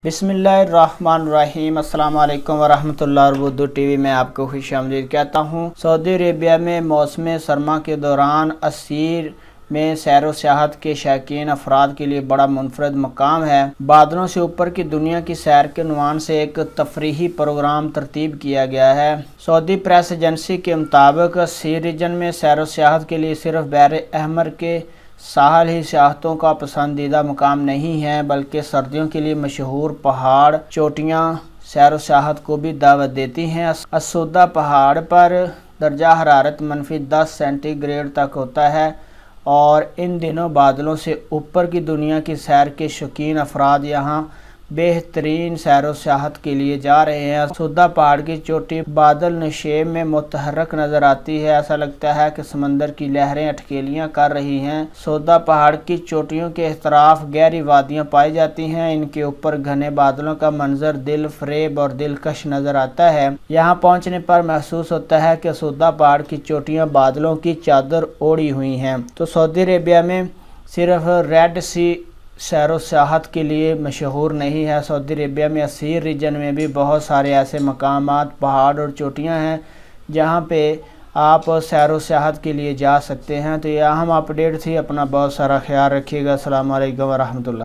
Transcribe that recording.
बिस्मिल्लाहिर्रहमानिर्रहीम अस्सलाम वालेकुम वरहमतुल्लाहि उर्दू टीवी में आपको खुशामदीद कहता हूँ। सऊदी अरेबिया में मौसम सरमा के दौरान असीर में सैर व सियाहत के शौकीन अफराद के लिए बड़ा मुनफरद मकाम है। बादलों से ऊपर की दुनिया की सैर के उन्वान से एक तफरीही प्रोग्राम तरतीब किया गया है। सऊदी प्रेस एजेंसी के मुताबिक असीर रीजन में सैर व सियाहत के लिए सिर्फ बहर अहमर के साहल ही सियाहतों का पसंदीदा मकाम नहीं है, बल्कि सर्दियों के लिए मशहूर पहाड़ चोटियाँ सैर व सियाहत को भी दावत देती हैं। असुदा पहाड़ पर दर्जा हरारत -10 सेंटीग्रेड तक होता है और इन दिनों बादलों से ऊपर की दुनिया की सैर के शौकीन अफराद यहाँ बेहतरीन सैर व सियाहत के लिए जा रहे हैं। असुदा पहाड़ की चोटी बादल नशेब में मुतहरक नजर आती है। ऐसा लगता है कि समंदर की लहरें अटकेलियां कर रही हैं। असुदा पहाड़ की चोटियों के इतराफ गहरी वादियां पाई जाती हैं। इनके ऊपर घने बादलों का मंजर दिल फरेब और दिलकश नजर आता है। यहाँ पहुँचने पर महसूस होता है कि असुदा पहाड़ की चोटियाँ बादलों की चादर ओढ़ी हुई हैं। तो सऊदी अरेबिया में सिर्फ रेड सी सैर व सियाहत के लिए मशहूर नहीं है। सऊदी अरेबिया में असीर रीजन में भी बहुत सारे ऐसे मकामात पहाड़ और चोटियां हैं जहां पे आप सैर व सियाहत के लिए जा सकते हैं। तो यह अहम अपडेट थी। अपना बहुत सारा ख्याल रखिएगा। अस्सलाम वालेकुम वरहमतुल्लाह।